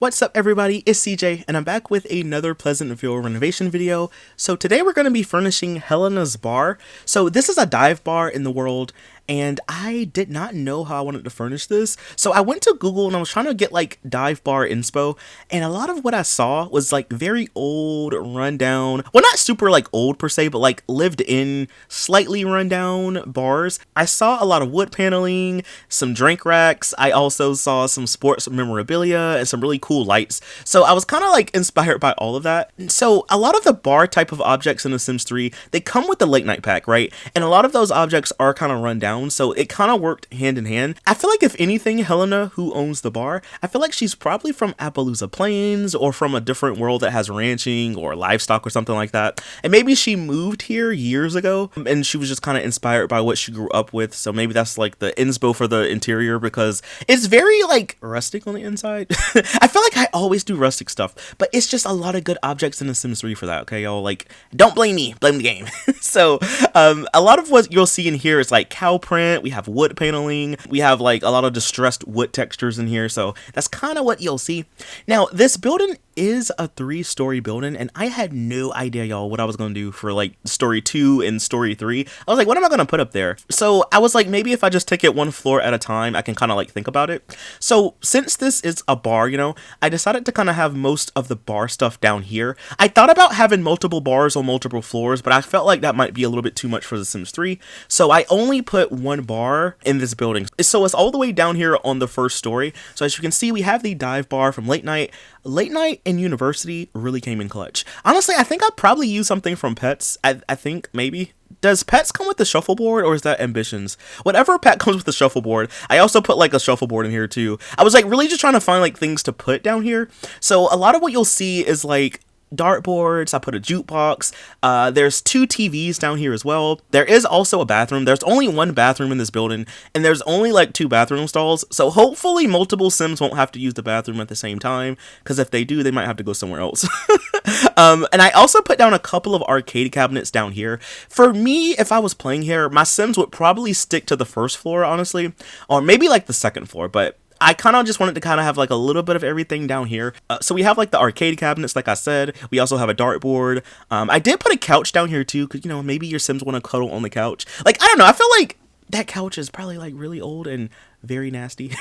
What's up everybody, it's CJ and I'm back with another Pleasantville renovation video. So today we're going to be furnishing Helena's bar. So this is a dive bar in the world and I did not know how I wanted to furnish this. So I went to Google and I was trying to get like dive bar inspo, and a lot of what I saw was like very old, rundown, well not super like old per se, but like lived in, slightly rundown bars. I saw a lot of wood paneling, some drink racks. I also saw some sports memorabilia and some really cool lights. So I was kind of like inspired by all of that. So a lot of the bar type of objects in The Sims 3, they come with the late night pack, right? And a lot of those objects are kind of run down. So it kind of worked hand in hand. I feel like if anything, Helena, who owns the bar, I feel like she's probably from Appaloosa Plains or from a different world that has ranching or livestock or something like that. And maybe she moved here years ago and she was just kind of inspired by what she grew up with. So maybe that's like the inspo for the interior, because it's very like rustic on the inside. I feel like I always do rustic stuff, but it's just a lot of good objects in The Sims 3 for that, okay, y'all? Like, don't blame me, blame the game. So a lot of what you'll see in here is like cow print, we have wood paneling, we have like a lot of distressed wood textures in here, so that's kind of what you'll see. Now this building is a 3-story building and I had no idea, y'all, what I was going to do for like story 2 and story 3. I was like, what am I going to put up there? So I was like, maybe if I just take it one floor at a time, I can kind of like think about it. So since this is a bar, you know, I decided to kind of have most of the bar stuff down here. I thought about having multiple bars on multiple floors, but I felt like that might be a little bit too much for The Sims 3. So I only put one bar in this building. So it's all the way down here on the first story. So as you can see, we have the dive bar from late night. Late night and university really came in clutch. Honestly, I think I'd probably use something from pets. I think maybe. Does pets come with the shuffleboard or is that ambitions? Whatever pet comes with the shuffleboard. I also put like a shuffleboard in here too. I was like really just trying to find like things to put down here. So a lot of what you'll see is like dartboards. I put a jukebox. There's 2 TVs down here as well. There is also a bathroom. There's only one bathroom in this building and there's only like 2 bathroom stalls, so hopefully multiple Sims won't have to use the bathroom at the same time, because if they do, they might have to go somewhere else. And I also put down a couple of arcade cabinets down here. For me, if I was playing here, my Sims would probably stick to the first floor, honestly, or maybe like the second floor, but I kind of just wanted to kind of have like a little bit of everything down here. So we have like the arcade cabinets, like I said. We also have a dartboard. I did put a couch down here too, because, you know, maybe your Sims want to cuddle on the couch. Like, I don't know. I feel like that couch is probably like really old and very nasty,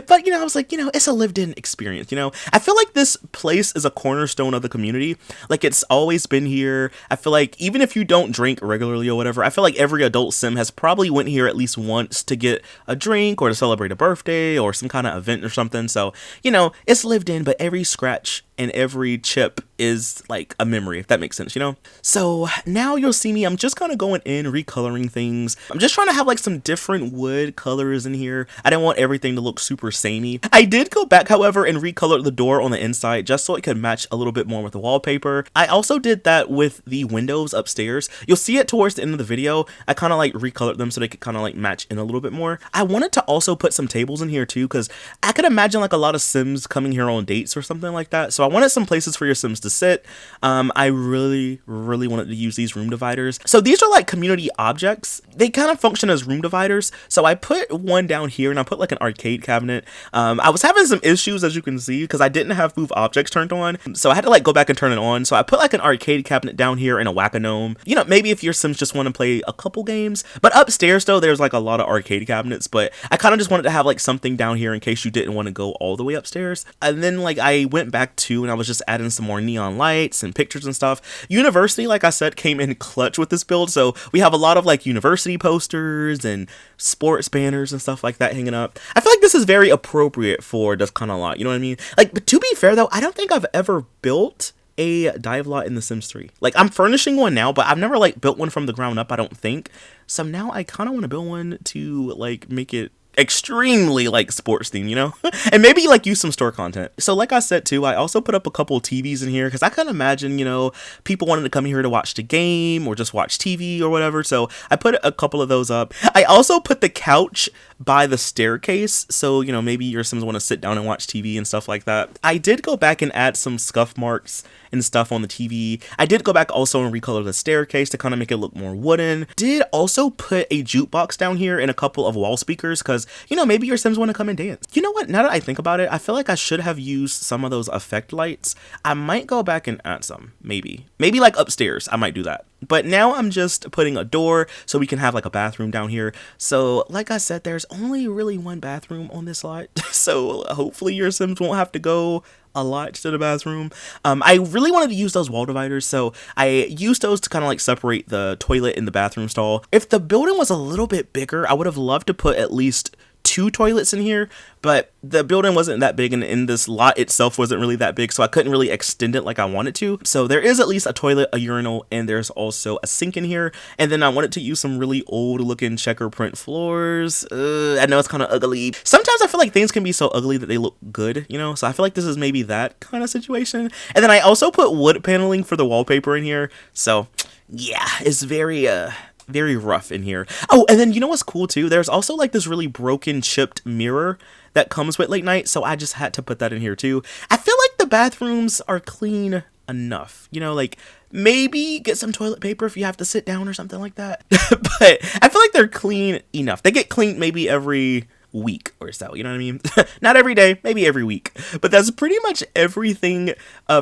but you know, I was like, you know, it's a lived-in experience. You know, I feel like this place is a cornerstone of the community. Like, it's always been here. I feel like even if you don't drink regularly or whatever, I feel like every adult Sim has probably went here at least once to get a drink or to celebrate a birthday or some kind of event or something. So, you know, it's lived in, but every scratch and every chip is like a memory, if that makes sense, you know? So now you'll see me, I'm just kind of going in, recoloring things. I'm just trying to have like some different wood colors in here. I didn't want everything to look super samey. I did go back, however, and recolor the door on the inside just so it could match a little bit more with the wallpaper. I also did that with the windows upstairs. You'll see it towards the end of the video. I kind of like recolored them so they could kind of like match in a little bit more. I wanted to also put some tables in here too, because I could imagine like a lot of Sims coming here on dates or something like that. So I wanted some places for your Sims to sit. I really wanted to use these room dividers. So these are like community objects. They kind of function as room dividers. So I put one down here and I put like an arcade cabinet. I was having some issues, as you can see, because I didn't have move objects turned on. So I had to like go back and turn it on. So I put like an arcade cabinet down here and a whack-a-gnome. You know, maybe if your Sims just want to play a couple games. But upstairs though, there's like a lot of arcade cabinets. But I kind of just wanted to have like something down here in case you didn't want to go all the way upstairs. And then like I went back to and I was just adding some more neon lights and pictures and stuff. University, like I said, came in clutch with this build. So we have a lot of like university posters and sports banners and stuff like that hanging up. I feel like this is very appropriate for this kind of lot, you know what I mean? Like, but to be fair though, I don't think I've ever built a dive lot in The Sims 3. Like, I'm furnishing one now, but I've never like built one from the ground up, I don't think. So now I kind of want to build one to like make it extremely like sports theme, you know, and maybe like use some store content. So like I said too, I also put up a couple of TVs in here because I can imagine, you know, people wanted to come here to watch the game or just watch TV or whatever. So I put a couple of those up. I also put the couch by the staircase, so you know, maybe your Sims want to sit down and watch TV and stuff like that. I did go back and add some scuff marks and stuff on the TV. I did go back also and recolor the staircase to kind of make it look more wooden. Did also put a jukebox down here and a couple of wall speakers because because, you know, maybe your Sims want to come and dance. You know what? Now that I think about it, I feel like I should have used some of those effect lights. I might go back and add some, maybe like upstairs. I might do that. But now I'm just putting a door so we can have like a bathroom down here. So like I said, there's only really one bathroom on this lot. So hopefully your Sims won't have to go a lot to the bathroom. I really wanted to use those wall dividers, so I used those to kind of like separate the toilet and the bathroom stall. If the building was a little bit bigger, I would have loved to put at least 2 toilets in here, but the building wasn't that big, and in this lot itself wasn't really that big, so I couldn't really extend it like I wanted to. So there is at least a toilet, a urinal, and there's also a sink in here. And then I wanted to use some really old looking checker print floors. I know it's kind of ugly. Sometimes I feel like things can be so ugly that they look good, you know, so I feel like this is maybe that kind of situation. And then I also put wood paneling for the wallpaper in here, so yeah, it's very rough in here. Oh, and then you know what's cool too? There's also like this really broken chipped mirror that comes with late night, so I just had to put that in here too. I feel like the bathrooms are clean enough, you know, like maybe get some toilet paper if you have to sit down or something like that. But I feel like they're clean enough. They get cleaned maybe every week or so, you know what I mean? Not every day, maybe every week. But that's pretty much everything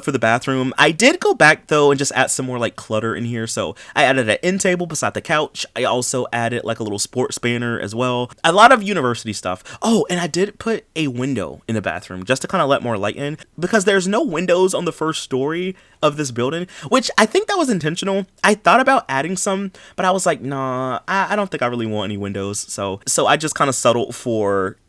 for the bathroom. I did go back though and just add some more like clutter in here. So I added an end table beside the couch. I also added like a little sports banner as well. A lot of university stuff. Oh, and I did put a window in the bathroom just to kind of let more light in, because there's no windows on the first story of this building, which I think that was intentional. I thought about adding some, but I was like, nah, I don't think I really want any windows. So I just kind of settled for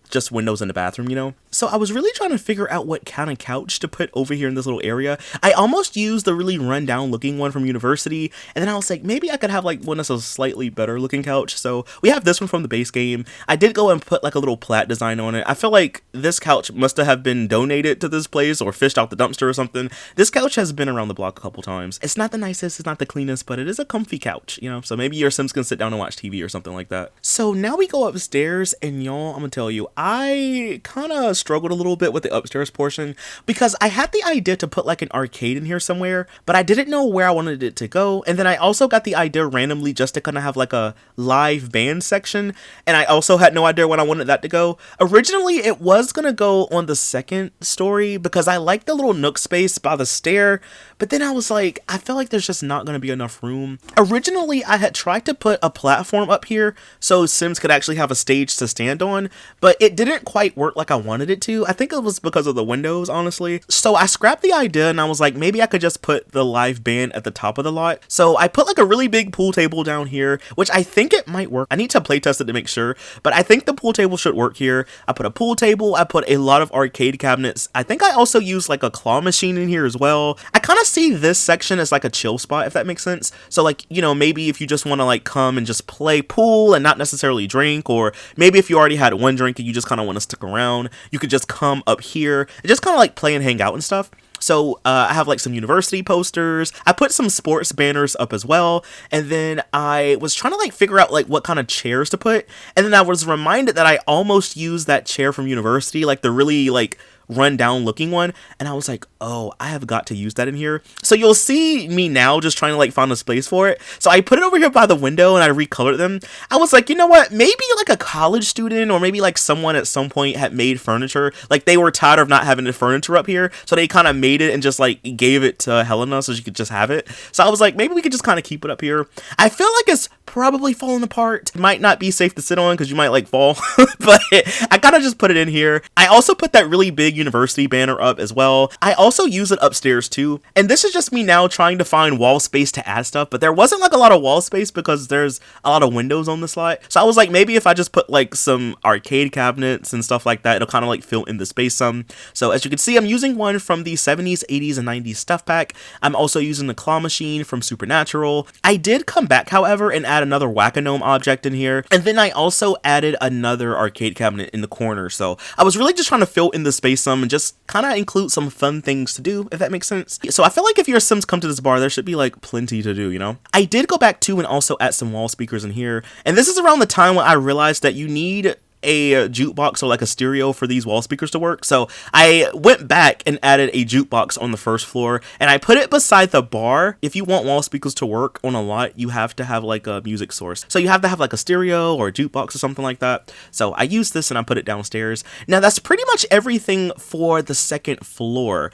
just windows in the bathroom, you know? So I was really trying to figure out what kind of couch to put over here in this little area. I almost used the really rundown looking one from university, and then I was like, maybe I could have like one that's a slightly better looking couch. So we have this one from the base game. I did go and put like a little plat design on it. I feel like this couch must have been donated to this place or fished out the dumpster or something. This couch has been around the block a couple times. It's not the nicest, it's not the cleanest, but it is a comfy couch, you know? So maybe your Sims can sit down and watch TV or something like that. So now we go upstairs, and y'all, I'm gonna tell you, I kind of struggled a little bit with the upstairs portion because I had the idea to put like an arcade in here somewhere, but I didn't know where I wanted it to go. And then I also got the idea randomly just to kind of have like a live band section, and I also had no idea when I wanted that to go. Originally, it was gonna go on the second story because I like the little nook space by the stair, but then I was like, I feel like there's just not gonna be enough room. Originally, I had tried to put a platform up here so Sims could actually have a stage to stand on, but it didn't quite work like I wanted it to. I think it was because of the windows, honestly. So I scrapped the idea, and I was like, maybe I could just put the live band at the top of the lot. So I put like a really big pool table down here, which I think it might work. I need to play test it to make sure, but I think the pool table should work here. I put a pool table, I put a lot of arcade cabinets. I think I also used like a claw machine in here as well. I kind of see this section as like a chill spot, if that makes sense. So like, you know, maybe if you just want to like come and just play pool and not necessarily drink, or maybe if you already had one drink and you just kind of want to stick around, you could just come up here and just kind of like play and hang out and stuff. So I have like some university posters. I put some sports banners up as well. And then I was trying to like figure out like what kind of chairs to put. And then I was reminded that I almost used that chair from university, like the really like run down looking one, and I was like, oh, I have got to use that in here. So you'll see me now just trying to like find a space for it. So I put it over here by the window and I recolored them. I was like, you know what, maybe like a college student or maybe like someone at some point had made furniture, like they were tired of not having the furniture up here, so they kind of made it and just like gave it to Helena so she could just have it. So I was like, maybe we could just kind of keep it up here. I feel like it's probably falling apart. It might not be safe to sit on because you might like fall, but I kind of just put it in here. I also put that really big university banner up as well. I also use it upstairs too, and this is just me now trying to find wall space to add stuff, but there wasn't like a lot of wall space because there's a lot of windows on this lot. So I was like, maybe if I just put like some arcade cabinets and stuff like that, it'll kind of like fill in the space some. So as you can see, I'm using one from the 70s, 80s, and 90s stuff pack. I'm also using the claw machine from Supernatural. I did come back, however, and add another whack-a-gnome object in here, and then I also added another arcade cabinet in the corner. So I was really just trying to fill in the space some and just kind of include some fun things to do, if that makes sense. So I feel like if your Sims come to this bar, there should be like plenty to do, you know? I did go back too and also add some wall speakers in here, and this is around the time when I realized that you need a jukebox or like a stereo for these wall speakers to work. So I went back and added a jukebox on the first floor, and I put it beside the bar. If you want wall speakers to work on a lot, you have to have like a music source. So you have to have like a stereo or a jukebox or something like that. So I used this and I put it downstairs. Now that's pretty much everything for the second floor.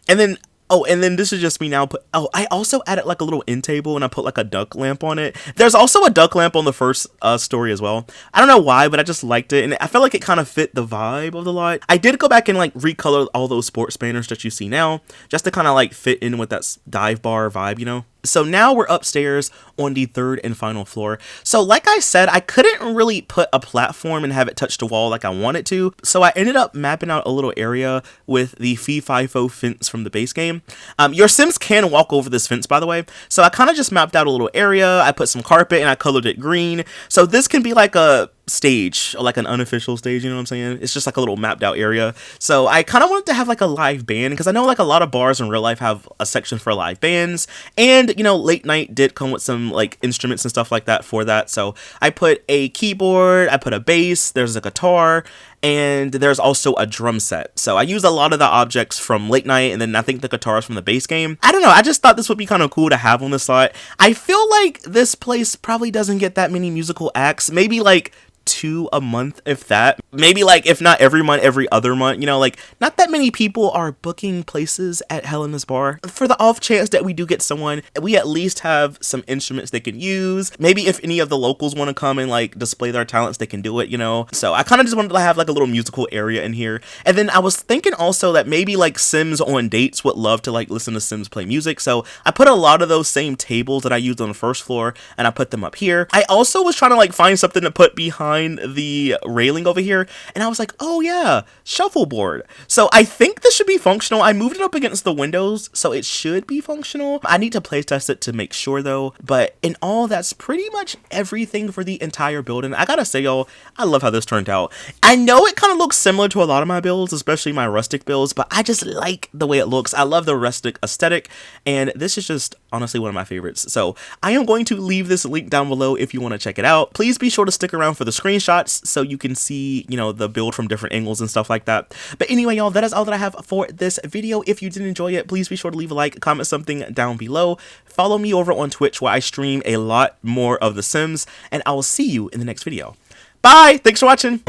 And then this is just me now. I also added like a little end table and I put like a duck lamp on it. There's also a duck lamp on the first story as well. I don't know why, but I just liked it and I felt like it kind of fit the vibe of the lot. I did go back and like recolor all those sports banners that you see now, just to kind of like fit in with that dive bar vibe, you know? So now we're upstairs on the third and final floor. So like I said, I couldn't really put a platform and have it touch the wall like I wanted to. So I ended up mapping out a little area with the Fee Fi Fo fence from the base game. Your Sims can walk over this fence, by the way. So I kind of just mapped out a little area. I put some carpet and I colored it green. So this can be like a stage, or like an unofficial stage, you know what I'm saying? It's just like a little mapped out area. So I kind of wanted to have like a live band, because I know like a lot of bars in real life have a section for live bands, and you know, late night did come with some like instruments and stuff like that for that. So I put a keyboard, I put a bass, there's a guitar, and there's also a drum set. So I used a lot of the objects from late night, and then I think the guitars from the base game. I don't know, I just thought this would be kind of cool to have on this lot. I feel like this place probably doesn't get that many musical acts, maybe like 2 a month, if that. Maybe like, if not every month, every other month, you know, like not that many people are booking places at Helena's bar. For the off chance that we do get someone, we at least have some instruments they can use. Maybe if any of the locals want to come and like display their talents, they can do it, you know? So I kind of just wanted to have like a little musical area in here. And then I was thinking also that maybe like Sims on dates would love to like listen to Sims play music. So I put a lot of those same tables that I used on the first floor and I put them up here. I also was trying to like find something to put behind the railing over here, and I was like, oh yeah, shuffleboard. So I think this should be functional. I moved it up against the windows, so it should be functional. I need to play test it to make sure though, but in all, that's pretty much everything for the entire building. I gotta say, y'all, I love how this turned out. I know it kind of looks similar to a lot of my builds, especially my rustic builds, but I just like the way it looks. I love the rustic aesthetic, and this is just honestly one of my favorites. So I am going to leave this link down below if you want to check it out. Please be sure to stick around for the screenshots so you can see, you know, the build from different angles and stuff like that. But anyway, y'all, that is all that I have for this video. If you did enjoy it, please be sure to leave a like, comment something down below. Follow me over on Twitch, where I stream a lot more of The Sims, and I will see you in the next video. Bye! Thanks for watching!